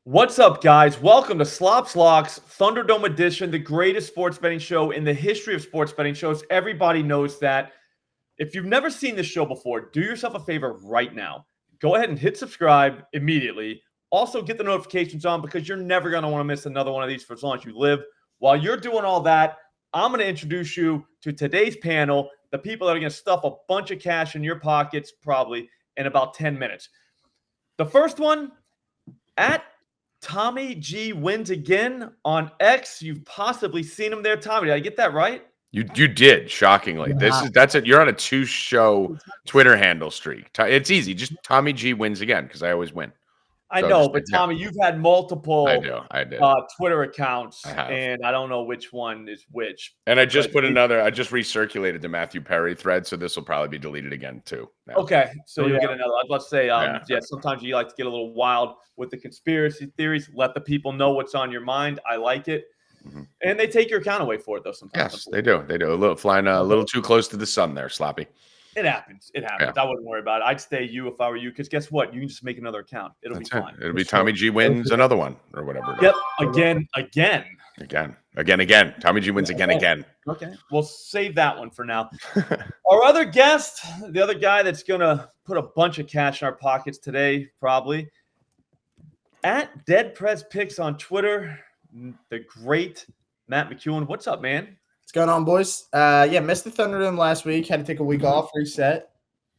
What's up, guys? Welcome to Slops Locks Thunderdome edition, the greatest sports betting show in the history of sports betting shows. Everybody knows that. If you've never seen this show before, do yourself a favor right now. Go ahead and hit subscribe immediately. Also, get the notifications on because you're never going to want to miss another one of these for as long as you live. While you're doing all that, I'm going to introduce you to today's panel, the people that are going to stuff a bunch of cash in your pockets probably in about 10 minutes. The first one, at Tommy G wins again on X. You've possibly seen him there, Tommy. Did I get that right? You did, shockingly. Yeah. That's it. You're on a 2-show Twitter handle streak. It's easy. Just Tommy G wins again because I always win. I So know, just- but Tommy, you've had multiple I did. Twitter accounts, I have. and I don't know which one is which. And I just I just recirculated the Matthew Perry thread, so this will probably be deleted again too. now. Okay, so Oh, you'll yeah. get another. Let's say, Yeah. sometimes you like to get a little wild with the conspiracy theories. Let the people know what's on your mind. I like it. Mhm. And they take your account away for it, though, sometimes. Yes, they do. They do. A little flying a little too close to the sun there, Sloppy. It happens. It happens. I wouldn't worry about it. I'd stay you if I were you, because guess what? You can just make another account. It'll That's be it. fine. It'll be Tommy G wins another one or whatever. it is. Yep. Again. Again. Tommy G wins again. Okay. We'll save that one for now. Our other guest, the other guy that's going to put a bunch of cash in our pockets today, probably, at Dead Press Picks on Twitter, the great Matt McCuen. What's up, man? What's going on, boys? Missed the Thunderdome last week. Had to take a week off, reset.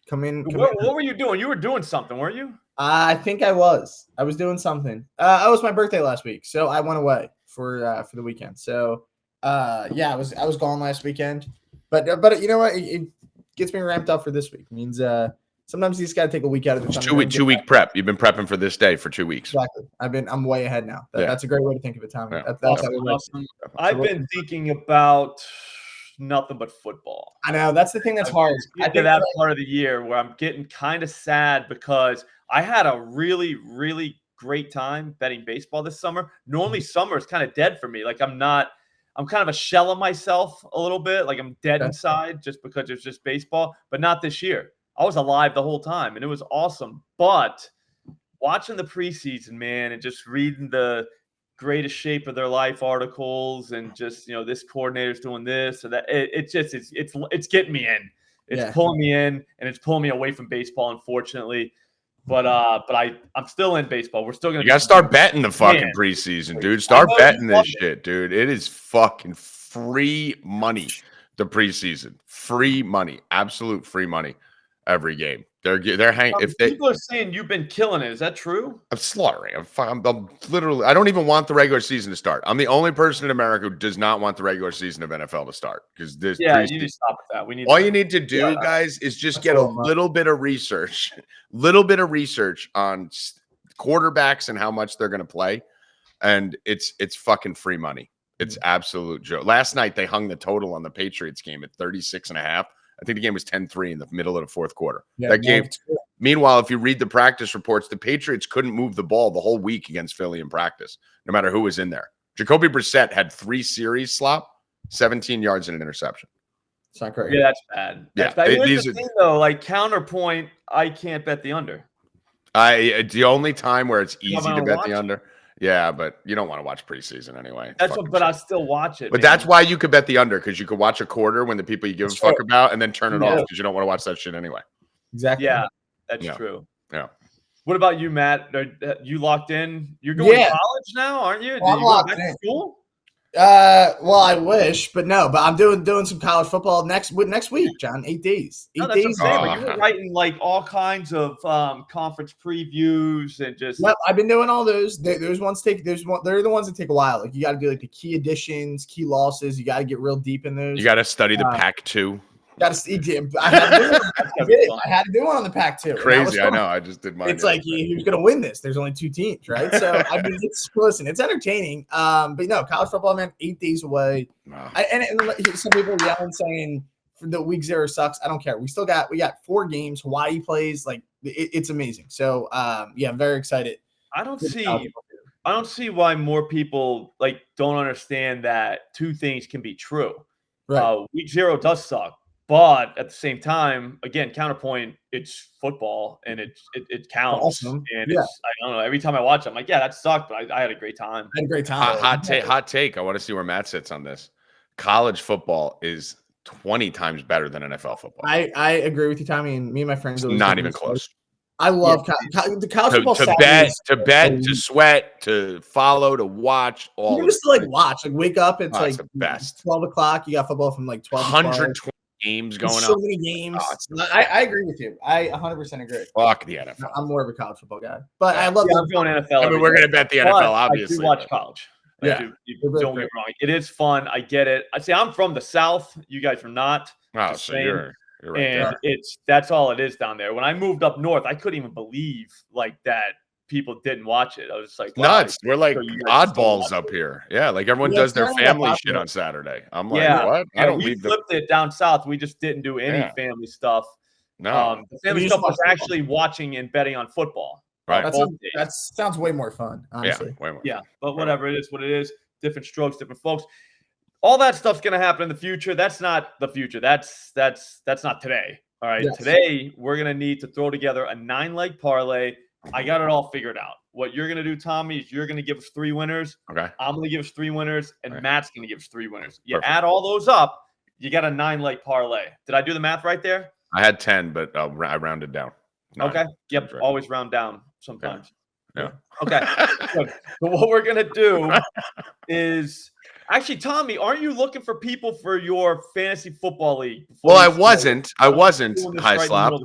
Come in. What were you doing? You were doing something, weren't you? I think I was. I was doing something. It was my birthday last week, so I went away for the weekend. So, I was gone last weekend. But you know what? It gets me ramped up for this week. It means sometimes you just got to take a week out of the It's Thunderdome. 2 week prep. You've been prepping for this day for 2 weeks. Exactly. I'm way ahead now. That's a great way to think of it, Tommy. Yeah. That's how we like it. I've been thinking about nothing but football. I know that's the thing that's hard. Get to that part of the year where I'm getting kind of sad because I had a really, really great time betting baseball this summer. Normally, summer is kind of dead for me. Like I'm kind of a shell of myself a little bit. Like I'm dead inside just because it's just baseball, but not this year. I was alive the whole time and it was awesome. But watching the preseason, man, and just reading the greatest shape of their life articles and just, this coordinator's doing this or that, it's getting me in. It's pulling me in and it's pulling me away from baseball, unfortunately. But I'm still in baseball. We're still gonna. You gotta start betting the fucking preseason, dude. Start betting this shit, dude. It is fucking free money. The preseason, free money, absolute free money. Every game, they're hanging. People are saying you've been killing it. Is that true? I'm slaughtering. I'm literally. I don't even want the regular season to start. I'm the only person in America who does not want the regular season of NFL to start because this. Yeah, you need to stop with that. We need. All you need to do, guys, is just get a little bit of research, on quarterbacks and how much they're going to play, and it's fucking free money. It's absolute joke. Last night they hung the total on the Patriots game at 36.5. I think the game was 10-3 in the middle of the fourth quarter. Yeah, that game. Meanwhile, if you read the practice reports, the Patriots couldn't move the ball the whole week against Philly in practice, no matter who was in there. Jacoby Brissett had 3 series 17 yards and an interception. It's not great. Yeah, that's bad. That's bad. Here's the thing, though, like counterpoint, I can't bet the under. It's the only time where it's easy to bet the under. Yeah, but you don't want to watch preseason anyway. But I still watch it. But that's why you could bet the under, because you could watch a quarter when the people you give a fuck about and then turn it off because you don't want to watch that shit anyway. Exactly. Yeah, that's true. Yeah. What about you, Matt? You locked in? You're going to college now, aren't you? I'm locked back in. to school? Well, I wish, but no. But I'm doing some college football next week, John. 8 days. 8 days. But you were writing like all kinds of conference previews and just. Yep, I've been doing all those. They're the ones that take a while. Like you got to do like the key additions, key losses. You got to get real deep in those. You got to study the Pac-2. Got to see. I had to do one on the Pac-2. Crazy, I know. I just did mine. It's like who's going to win this? There's only 2 teams, right? So I mean, it's entertaining. But no, college football, man, 8 days away. Wow. And some people are yelling saying the week 0 sucks. I don't care. We got 4 games. Hawaii plays. Like it's amazing. So I'm very excited. I don't see why more people don't understand that 2 things can be true. Right. Week 0 does suck. But at the same time, again, counterpoint, it's football and it counts. Awesome. And Yeah. it's, I don't know, every time I watch it, I'm like, yeah, that sucked, but I had a great time. I had a great time. Hot take. I want to see where Matt sits on this. College football is 20 times better than NFL football. I agree with you, Tommy, and me and my friends. It's not even close. I love the college football. To bet, to sweat, to follow, to watch. All even just to like watch, like wake up. It's like the best. 12 o'clock. You got football from like 12. 120 games going on. So many games. I agree with you. I 100% agree. Fuck the NFL. I'm more of a college football guy, but I love. I'm going NFL. I mean, we're gonna bet the NFL, obviously. I do watch college. Yeah, don't get me wrong. It is fun. I get it. I say I'm from the South. You guys are not. Oh, so you're right and there. That's all it is down there. When I moved up north, I couldn't even believe like that people didn't watch it. I was just like, wow, nuts. We're like oddballs up here. Yeah, like everyone does their family shit on Saturday. I'm like, what? I don't leave. We flipped it down south. We just didn't do any family stuff. No, the family stuff was actually watching and betting on football. Right. That sounds way more fun, honestly. Yeah, way more. Yeah, but whatever, it is what it is. Different strokes, different folks. All that stuff's going to happen in the future. That's not the future. That's not today. All right. Yes. Today, we're going to need to throw together a 9-leg parlay. I got it all figured out. What you're going to do, Tommy, is you're going to give us 3 winners. Okay. I'm going to give us 3 winners, and Matt's going to give us 3 winners. You add all those up, you got a 9-leg parlay. Did I do the math right there? I had 10, but I rounded down. 9. Okay. Yep. Right. Always round down sometimes. Yeah. Okay. Good. So what we're going to do is – actually, Tommy, aren't you looking for people for your fantasy football league? Well, I wasn't. Hyslop.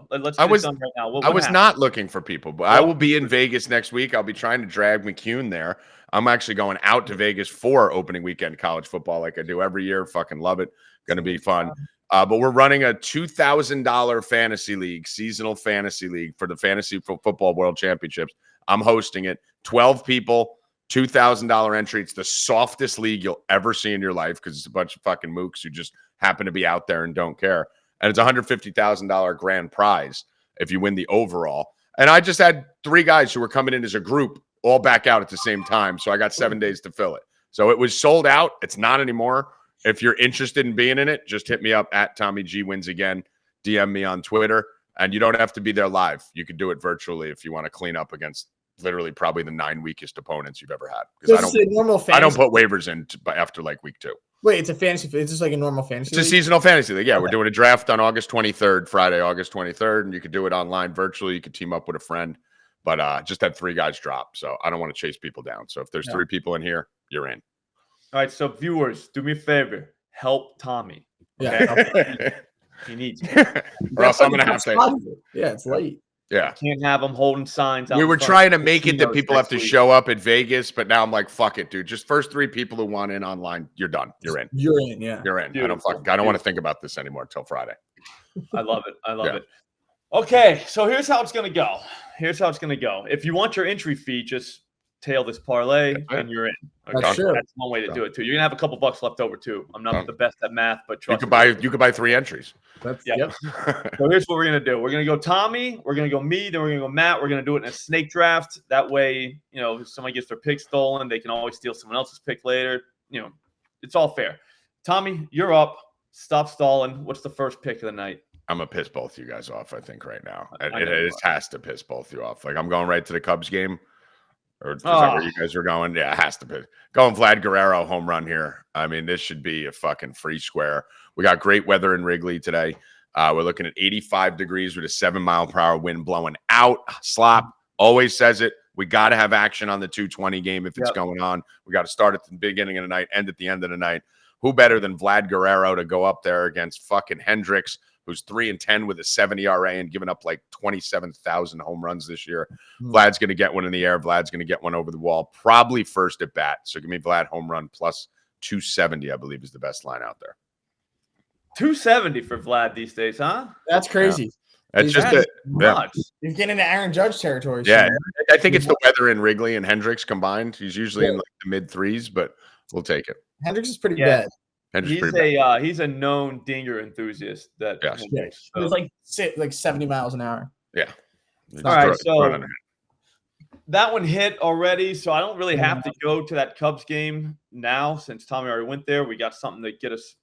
Let's I was right now. I was not looking for people, but I will be in Vegas next week. I'll be trying to drag McCuen there. I'm actually going out to Vegas for opening weekend college football, like I do every year. Fucking love it. Going to be fun. But we're running a $2,000 fantasy league, seasonal fantasy league for the Fantasy Football World Championships. I'm hosting it. 12 people. $2,000 entry. It's the softest league you'll ever see in your life because it's a bunch of fucking mooks who just happen to be out there and don't care. And it's $150,000 grand prize if you win the overall. And I just had 3 guys who were coming in as a group all back out at the same time. So I got 7 days to fill it. So it was sold out. It's not anymore. If you're interested in being in it, just hit me up at Tommy G Wins Again. DM me on Twitter. And you don't have to be there live. You could do it virtually if you want to clean up against literally probably the 9 weakest opponents you've ever had. Because I don't put waivers in after like week 2. Wait, it's a fantasy. It's just like a normal fantasy. It's a seasonal fantasy league. Yeah, we're doing a draft on August 23rd, Friday, August 23rd, and you could do it online virtually. You could team up with a friend, but just had 3 guys drop, so I don't want to chase people down. So if there's 3 people in here, you're in. All right, so viewers, do me a favor, help Tommy. Okay? Yeah, he needs me. Or else I'm gonna have to. Yeah, it's late. Yeah. Can't have them holding signs out. We were trying to make it that people have to show up at Vegas, but now I'm like, fuck it, dude. Just first 3 people who want in online, you're done. You're in. You're in, yeah. You're in. I don't want to think about this anymore until Friday. I love it. I love it. Okay, so here's how it's gonna go. If you want your entry fee, just tail this parlay and you're in. Okay? That's one way to do it too. You're gonna have a couple bucks left over too. I'm not the best at math, but trust me. You could buy 3 entries. Yep. So here's what we're gonna do. We're gonna go Tommy, we're gonna go me, then we're gonna go Matt. We're gonna do it in a snake draft. That way, if somebody gets their pick stolen, they can always steal someone else's pick later. It's all fair. Tommy, you're up. Stop stalling. What's the first pick of the night? I'm gonna piss both you guys off, I think, right now. It has to piss both you off. Like I'm going right to the Cubs game. Or is that where you guys are going? Yeah, it has to be. Going Vlad Guerrero home run here. I mean, this should be a fucking free square. We got great weather in Wrigley today. We're looking at 85 degrees with a 7-mile-per-hour wind blowing out. Slop always says it. We got to have action on the 220 game if it's going on. We got to start at the beginning of the night, end at the end of the night. Who better than Vlad Guerrero to go up there against fucking Hendricks, who's 3-10 with a 7 ERA and giving up like 27,000 home runs this year. Vlad's going to get one in the air. Vlad's going to get one over the wall, probably first at bat. So give me Vlad home run plus 270, I believe, is the best line out there. 270 for Vlad these days, huh? That's crazy. Yeah. That's just nuts. You're getting into Aaron Judge territory. Yeah, I think it's the weather in Wrigley and Hendricks combined. He's usually in like the mid 3s, but we'll take it. Hendricks is pretty bad. He's a known dinger enthusiast. It's like 70 miles an hour. Yeah. All right, so that one hit already, so I don't really have to go to that Cubs game now since Tommy already went there. We got something to get us,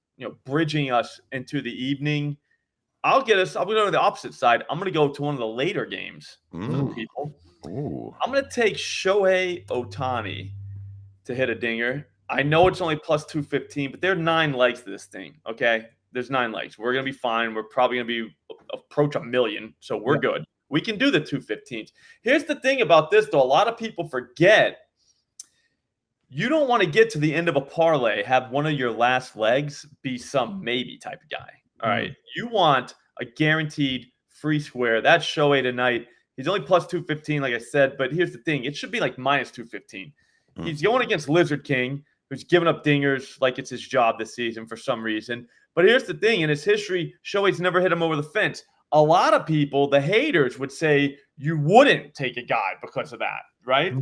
bridging us into the evening. I'll go to the opposite side. I'm going to go to one of the later games for people. Ooh. I'm going to take Shohei Ohtani to hit a dinger. I know it's only plus 215, but there are 9 legs to this thing, okay? There's 9 legs. We're going to be fine. We're probably going to be approach 1 million, so we're good. We can do the 215s. Here's the thing about this, though. A lot of people forget you don't want to get to the end of a parlay, have one of your last legs be some maybe type of guy, all right? You want a guaranteed free square. That's Shohei tonight. He's only plus 215, like I said, but here's the thing. It should be like minus 215. He's going against Lizard King, who's given up dingers like it's his job this season for some reason. But here's the thing. In his history, Shohei's never hit him over the fence. A lot of people, the haters, would say you wouldn't take a guy because of that, right?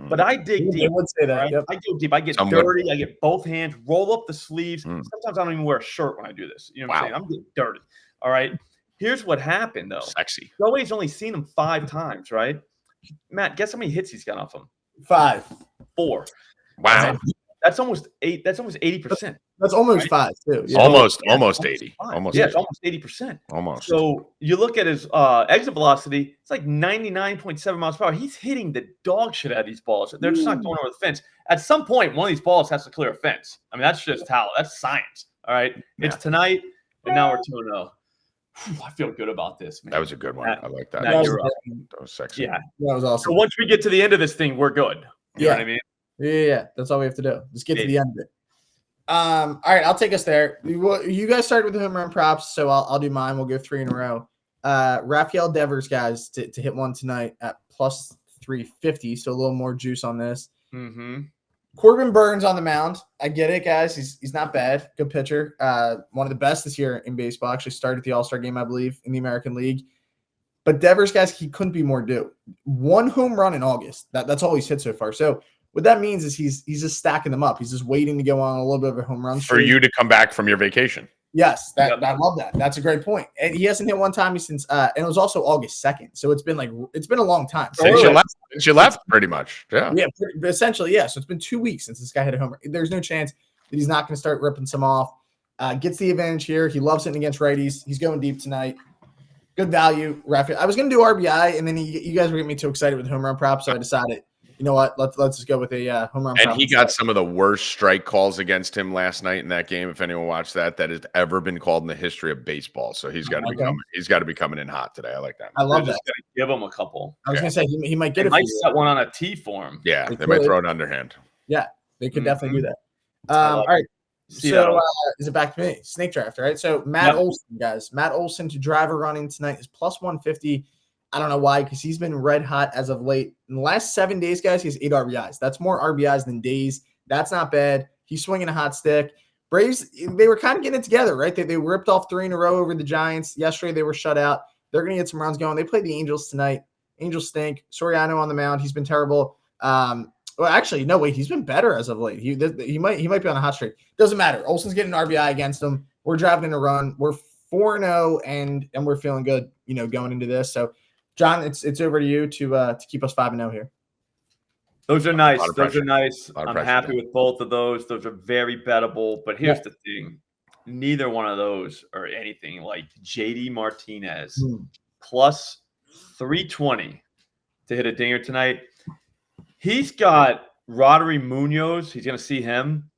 But I dig deep. I would say that. Right? Yep. I go deep. I get dirty. I get both hands, roll up the sleeves. Sometimes I don't even wear a shirt when I do this. You know what I'm saying? I'm getting dirty. All right. Here's what happened, though. Sexy. Shohei's only seen him 5 times, right? Matt, guess how many hits he's got off him? 5. 4. Wow. That's almost 8. That's almost 80%. That's almost 5 too. Yeah. Almost 80. Almost. Yeah, it's almost 80%. Almost. So you look at his exit velocity, it's like 99.7 miles per hour. He's hitting the dog shit out of these balls. They're just not going over the fence. At some point, one of these balls has to clear a fence. I mean, that's just that's science. All right. Yeah. It's tonight, and now we're 2-0. I feel good about this, man. That was a good one. I like that. That was sexy. Yeah. That was awesome. So once we get to the end of this thing, we're good. You know what I mean? Yeah. That's all we have to do. Just get to the end of it. All right, I'll take us there. You guys started with the home run props, so I'll do mine. We'll go 3 in a row. Rafael Devers, guys, to hit one tonight at plus 350, so a little more juice on this. Corbin Burns on the mound. I get it, guys. He's not bad. Good pitcher. One of the best this year in baseball. Actually started the All-Star game, I believe, in the American League. But Devers, guys, he couldn't be more due. 1 home run in August. That's all he's hit so far. So what that means is he's just stacking them up. He's just waiting to go on a little bit of a home run for you to come back from your vacation. Yes, I love that. That's a great point. And he hasn't hit one time since, and it was also August 2nd. So it's been a long time. Since you left, pretty much. Yeah. Yeah, essentially, yeah. So it's been 2 weeks since this guy hit a homer. There's no chance that he's not going to start ripping some off. Gets the advantage here. He loves hitting against righties. He's going deep tonight. Good value, Rafael. I was going to do RBI, and then you guys were getting me too excited with the home run prop, so I decided, you know what? Let's just go with a home run. And he got some of the worst strike calls against him last night in that game. If anyone watched that has ever been called in the history of baseball. So he's got to be coming in hot today. I like that. I love that. Just gonna give him a couple. I was gonna say he might get it. Might set one on a T for him. Yeah, they might throw it underhand. Yeah, they could definitely do that. All right. So is it back to me? Snake draft, right? So Matt Olson, guys. Matt Olson to drive a run in tonight is plus 150. I don't know why, because he's been red hot as of late. In the last 7 days, guys, he has 8 RBIs. That's more RBIs than days. That's not bad. He's swinging a hot stick. Braves, they were kind of getting it together, right? They ripped off 3 in a row over the Giants. Yesterday, they were shut out. They're going to get some runs going. They play the Angels tonight. Angels stink. Soriano on the mound. He's been terrible. Well, actually, no, wait. He's been better as of late. He might be on a hot streak. Doesn't matter. Olson's getting an RBI against him. We're driving in a run. We're 4-0, and we're feeling good, going into this. So, John, it's over to you to keep us 5-0 here. Those are nice. I'm happy with both of those. Those are very bettable. But here's the thing. Neither one of those are anything like JD Martinez plus 320 to hit a dinger tonight. He's got Rodri Munoz. He's going to see him.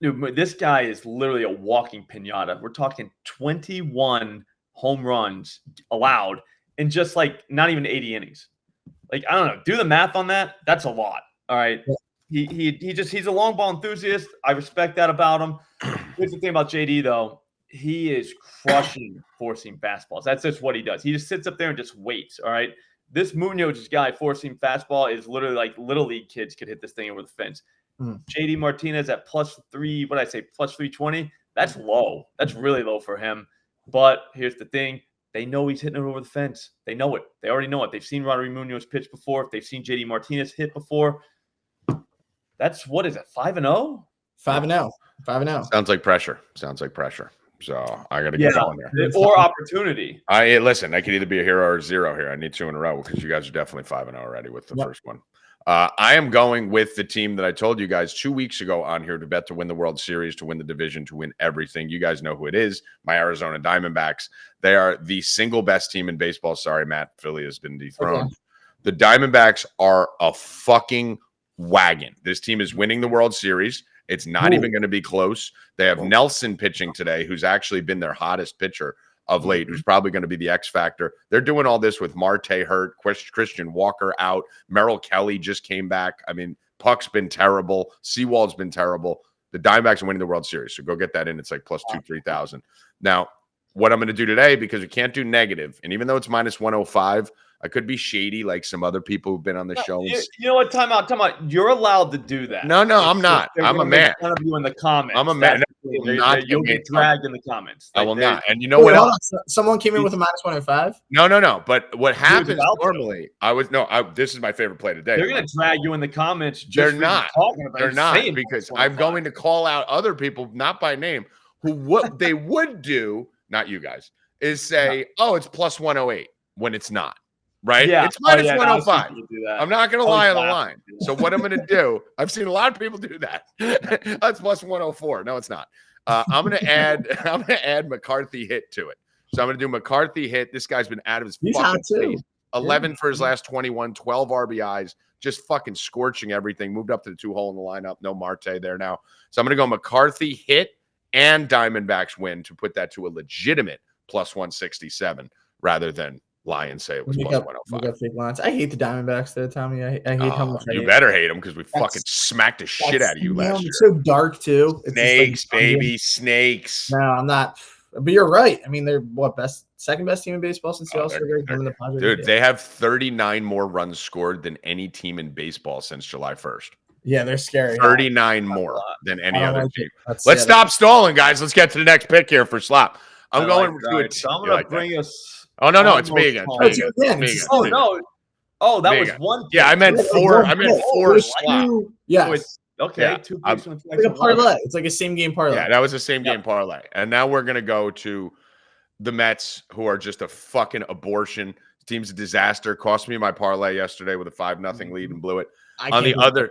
Dude, this guy is literally a walking pinata. We're talking 21 home runs allowed in just not even 80 innings. I don't know. Do the math on that. That's a lot. All right. He's a long ball enthusiast. I respect that about him. Here's the thing about JD though. He is crushing forcing fastballs. That's just what he does. He just sits up there and just waits. All right. This Munoz guy forcing fastball is literally like little league kids could hit this thing over the fence. JD Martinez at plus 320. That's low. That's really low for him. But here's the thing. They know he's hitting it over the fence. They know it. They already know it. They've seen Rodri Munoz pitch before. They've seen JD Martinez hit before. That's, what is it, 5-0? 5-0. 5-0. Sounds like pressure. So I got to get going there. Or opportunity. Listen, I could either be a hero or a zero here. I need 2 in a row because you guys are definitely 5-0 already with the first one. I am going with the team that I told you guys 2 weeks ago on here to bet to win the World Series, to win the division, to win everything. You guys know who it is. My Arizona Diamondbacks. They are the single best team in baseball. Sorry, Matt. Philly has been dethroned. Okay. The Diamondbacks are a fucking wagon. This team is winning the World Series. It's not even going to be close. They have Nelson pitching today, who's actually been their hottest pitcher of late, who's probably going to be the X factor. They're doing all this with Marte hurt, Christian Walker out, Merrill Kelly just came back. I mean, Puck's been terrible. Seawald's been terrible. The Diamondbacks are winning the World Series, so go get that in. It's like plus 2,000-3,000. Now, what I'm going to do today, because we can't do negative, and even though it's minus 105, I could be shady like some other people who've been on the show. You know what? Time out. You're allowed to do that. No, I'm not. I'm a man. None of you in the comments. I'm a man. You'll get dragged in the comments. I will not. And you know what else? Someone came in with a minus 105. No. But what happens normally? This is my favorite play today. They're going to drag you in the comments. They're not. They're not, because I'm going to call out other people, not by name, who what they would do. Not you guys. Is say, it's plus 108 when it's not. Right? Yeah. It's minus 105. I'm not going to lie on the line. So what I'm going to do, I've seen a lot of people do that. That's plus 104. No, it's not. I'm going to add McCarthy hit to it. So I'm going to do McCarthy hit. This guy's been out of his fucking state. 11 for his last 21, 12 RBIs, just fucking scorching everything. Moved up to the 2-hole in the lineup. No Marte there now. So I'm going to go McCarthy hit and Diamondbacks win to put that to a legitimate plus 167 rather than lie and say it was plus 105. I hate the Diamondbacks there, Tommy. I hate how much you better hate them, because we fucking smacked the shit out of you last year. It's so dark too. It's snakes, baby, snakes. No, I'm not. But you're right. I mean, they're second best team in baseball since the All-Star break. The Padres. Dude, they have 39 more runs scored than any team in baseball since July 1st. Yeah, they're scary. 39 more than any other team. Let's stop stalling, guys. Let's get to the next pick here for Slop. I'm going to it. So I'm going to bring us. Oh, no, it's me again. Oh, no. Oh, that was one. Yeah, I meant four. I meant four Slop. Yes. Okay, 2 picks. It's like a parlay. It's like a same game parlay. Yeah, that was a same game parlay. And now we're going to go to the Mets, who are just a fucking abortion. The team's a disaster. Cost me my parlay yesterday with a 5-0 lead and blew it. On the other,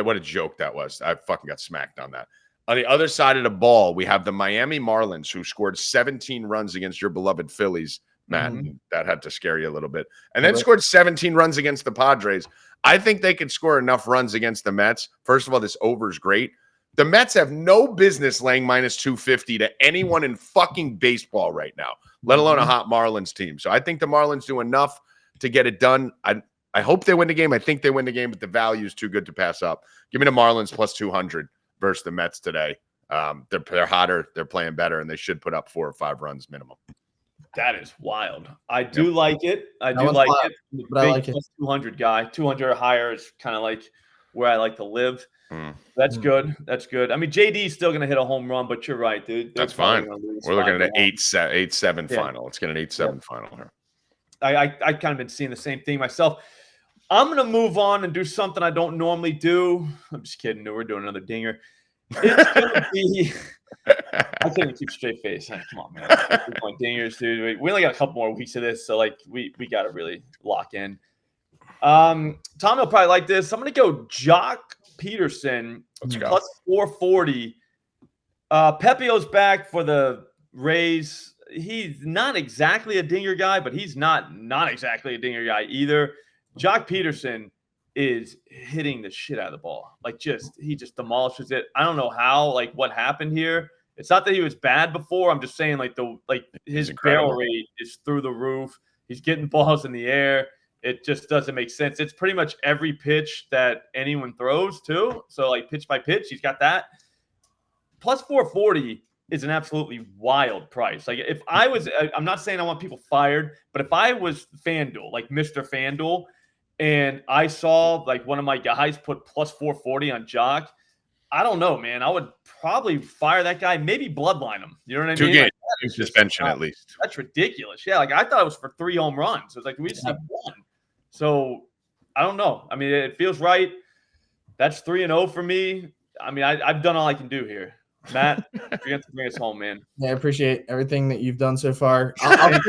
what a joke that was. I fucking got smacked on that. On the other side of the ball, we have the Miami Marlins, who scored 17 runs against your beloved Phillies. Matt, that had to scare you a little bit. And then scored 17 runs against the Padres. I think they could score enough runs against the Mets. First of all, this over is great. The Mets have no business laying minus 250 to anyone in fucking baseball right now, let alone a hot Marlins team. So I think the Marlins do enough to get it done. I hope they win the game. I think they win the game, but the value is too good to pass up. Give me the Marlins plus 200 versus the Mets today. They're hotter. They're playing better, and they should put up 4 or 5 runs minimum. That is wild. I do like it. I do like it. But I like it. 200 guy. 200 or higher is kind of like where I like to live. That's good. That's good. I mean, JD's still going to hit a home run, but you're right, dude. That's fine. We're looking at an 8-7 final. Let's get an 8-7 final here. I kind of been seeing the same thing myself. I'm going to move on and do something I don't normally do. I'm just kidding. No, we're doing another dinger. It's going to be – I can't even keep a straight face. Come on, man. We're going dingers, dude. We only got a couple more weeks of this, so like we got to really lock in. Tom will probably like this. I'm going to go Jock Peterson plus 440. Pepio's back for the Rays. He's not exactly a dinger guy, but he's not exactly a dinger guy either. Jock Peterson is hitting the shit out of the ball. Like he just demolishes it. I don't know how, like what happened here. It's not that he was bad before. I'm just saying his barrel rate is through the roof. He's getting balls in the air. It just doesn't make sense. It's pretty much every pitch that anyone throws too. So like pitch by pitch, he's got that. Plus 440 is an absolutely wild price. Like if I was, I'm not saying I want people fired, but if I was FanDuel, like Mr. FanDuel, and I saw like one of my guys put plus 440 on Jock, I don't know, man. I would probably fire that guy, maybe bloodline him. You know what I mean? 2 games, like, suspension at least. That's ridiculous. Yeah, like I thought it was for 3 home runs. It was like we just need 1. So I don't know. I mean, it feels right. That's 3-0 for me. I mean, I've done all I can do here. Matt, you're going to have to bring us home, man. Yeah, I appreciate everything that you've done so far. I'll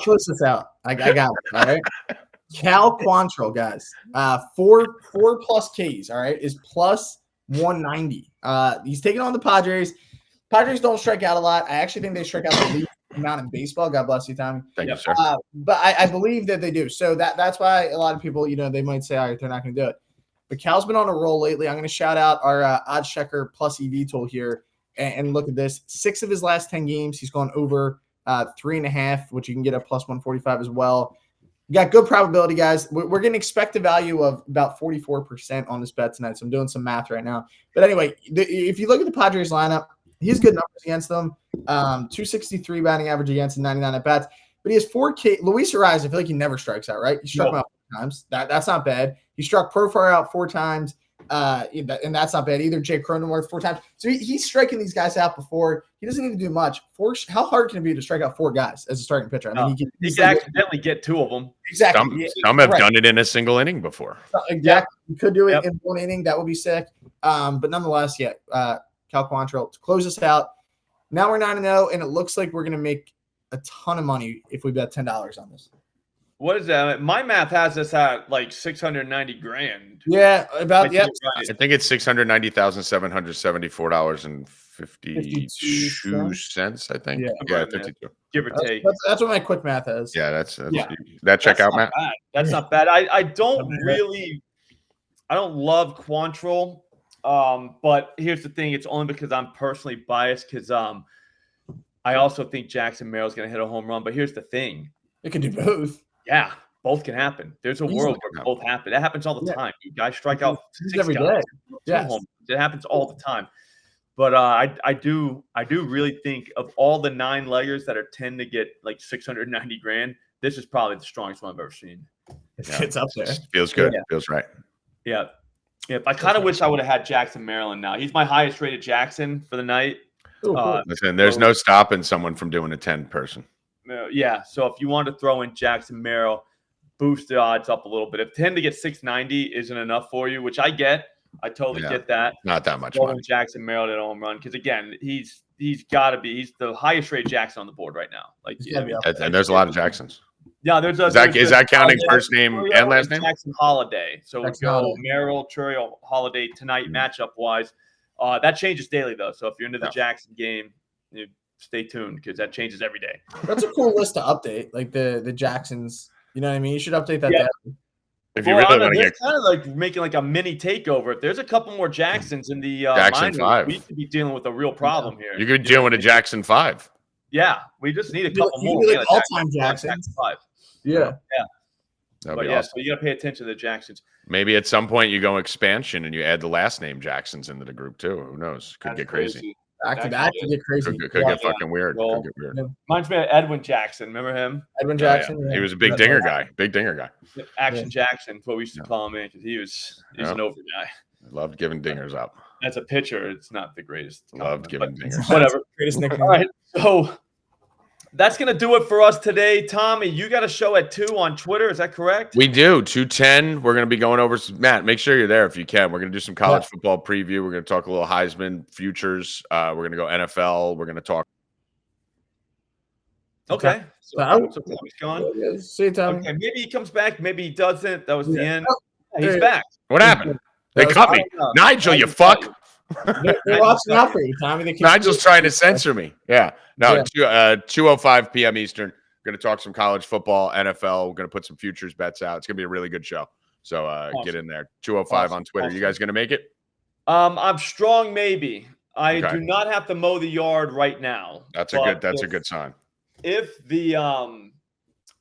close this out. I got it. All right. Cal Quantrill, guys. 4+ Ks, all right, is plus 190. He's taking on the Padres. Padres don't strike out a lot. I actually think they strike out the least amount in baseball. God bless you, Tommy. Thank you, sir. But I believe that they do. So that's why a lot of people, they might say, all right, they're not going to do it. But Cal's been on a roll lately. I'm going to shout out our odds checker plus EV tool here and look at this. 6 of his last 10 games, he's gone over 3.5, which you can get a plus 145 as well. You got good probability, guys. We're getting expected value of about 44% on this bet tonight. So I'm doing some math right now. But anyway, if you look at the Padres lineup, he has good numbers against them. 263 batting average against and 99 at bats. But he has 4K. Luis Ariz, I feel like he never strikes out, right? He struck him out 4 times. That's not bad. He struck Profar out 4 times. And that's not bad either. Jay Cronenworth 4 times. So he's striking these guys out before. He doesn't need to do much. How hard can it be to strike out 4 guys as a starting pitcher? I mean, he can accidentally get 2 of them. Exactly. Some have done it in a single inning before. Exactly. You could do it in 1 inning. That would be sick. But nonetheless, Cal Quantrill to close us out. Now we're 9-0, and it looks like we're going to make a ton of money if we bet $10 on this. What is that? My math has us at like 690 grand. Yeah, about I think it's $690,774.52. I think. Yeah, 52. Give or take. That's what my quick math is. Yeah, that's that check out, Matt. That's not bad. I don't love Quantrill. But here's the thing. It's only because I'm personally biased because I also think Jackson Merrill's going to hit a home run. But here's the thing. It can do both. Yeah, both can happen. There's a world where both happen. That happens all the time. You guys strike out 6 every guys. day. Yes. It happens all the time. But I do really think of all the 9-leggers that tend to get like 690 grand, this is probably the strongest one I've ever seen. It's up there. Feels good. Yeah. Feels right. Yeah. I kind of wish I would have had Jackson Maryland now. He's my highest rated Jackson for the night. Listen, there's no stopping someone from doing a 10-person. Yeah. So if you want to throw in Jackson Merrill, boost the odds up a little bit. If 10 to get 690 isn't enough for you, which I get, I totally get that. Not that much money. Jackson Merrill at home run because again, he's got to be. He's the highest rated Jackson on the board right now. And there's a lot of Jacksons. Yeah, is that counting first name and last name? Jackson Holiday. So we go Merrill, Churiel, Holiday tonight matchup wise. That changes daily though. So if you're into the Jackson game, stay tuned because that changes every day. That's a cool list to update, like the Jacksons. You know what I mean? You should update that. If you really want to get kind of like making like a mini takeover. If there's a couple more Jacksons in the Jackson 5, we could be dealing with a real problem here. You could be dealing with a Jackson 5. Yeah, we just need a couple more. Like all-time Jacksons. 5. Yeah. But awesome. So you got to pay attention to the Jacksons. Maybe at some point you go expansion and you add the last name Jacksons into the group too. Who knows? Could get crazy. Back to back could get crazy. Could get fucking weird. Could get weird. Reminds me of Edwin Jackson. Remember him? Edwin Jackson. Yeah. He was a big dinger guy. Big dinger guy. Action Jackson is what we used to call him because he's an over guy. Loved giving dingers up. As a pitcher, it's not the greatest. Loved giving dingers. Whatever. Greatest nickname. All right. So that's going to do it for us today. Tommy, you got a show at 2 on Twitter. Is that correct? We do. 2:10. We're going to be going over Matt, make sure you're there if you can. We're going to do some college football preview. We're going to talk a little Heisman futures. We're going to go NFL. We're going to talk. Okay. So Tommy's gone. See you, Tommy. Okay. Maybe he comes back. Maybe he doesn't. That was the end. He's back. What happened? They cut me. Nigel, you fuck. They're watching out for you, Tommy. Nigel's trying to censor me. Yeah. No, 2:05 p.m. Eastern. We're going to talk some college football, NFL. We're going to put some futures bets out. It's going to be a really good show. So get in there. 2:05 on Twitter. You guys going to make it? I'm strong, maybe. I do not have to mow the yard right now. That's a good sign.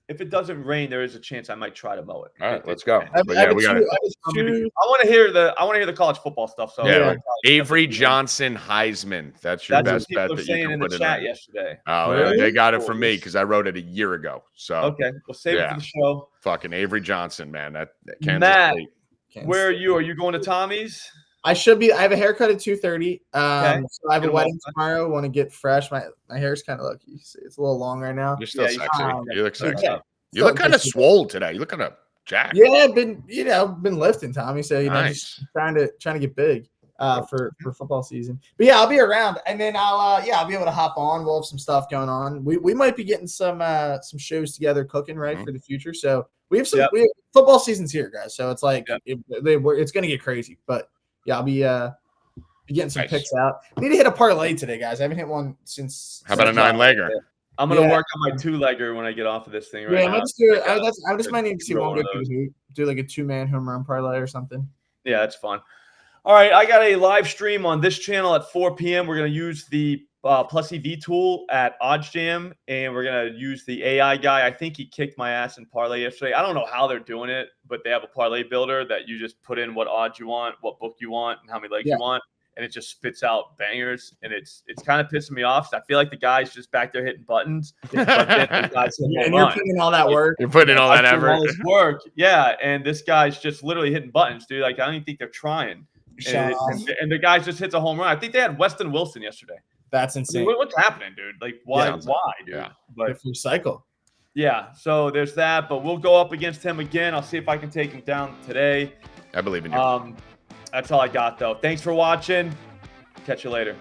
If it doesn't rain, there is a chance I might try to mow it. All right, let's go. I want to hear the college football stuff. So Avery Johnson Heisman. That's your best bet that you can put in there. Yesterday. Oh, really? They got it from me because I wrote it a year ago. So okay, we'll save it for the show. Fucking Avery Johnson, man. That Matt, where are you? Are you going to Tommy's? I should be. I have a haircut at 2:30. So I have a wedding tomorrow. Want to get fresh. My hair's kind of lucky. It's a little long right now. You're still sexy. You look sexy. You look kind of swole today. You look kind of jacked. Yeah, I've been lifting, Tommy. So just trying to get big for football season. But yeah, I'll be around, and then I'll be able to hop on. We'll have some stuff going on. We might be getting some shows together, cooking for the future. So We have some football season's here, guys. So it's like it's gonna get crazy. But yeah, I'll be getting some picks out. I need to hit a parlay today, guys. I haven't hit one since. How about a 9-legger? I'm gonna work on my 2-legger when I get off of this thing right now. I might just do it. I just might need to see one go do like a 2-man home run parlay or something. Yeah, that's fun. All right, I got a live stream on this channel at 4 p.m. We're gonna use the Plus EV tool at OddsJam, and we're gonna use the AI guy. I think he kicked my ass in parlay yesterday. I don't know how they're doing it, but they have a parlay builder that you just put in what odds you want, what book you want, and how many legs you want. And it just spits out bangers, and it's kind of pissing me off. So I feel like the guy's just back there hitting buttons, but then the guy's and you're putting in all that work. You're putting in all that effort. All this work, yeah. And this guy's just literally hitting buttons, dude. Like I don't even think they're trying. And the guy just hits a home run. I think they had Weston Wilson yesterday. That's insane. I mean, what's happening, dude? Like why, dude? Yeah. But if you cycle. Yeah. So there's that. But we'll go up against him again. I'll see if I can take him down today. I believe in you. That's all I got, though. Thanks for watching. Catch you later.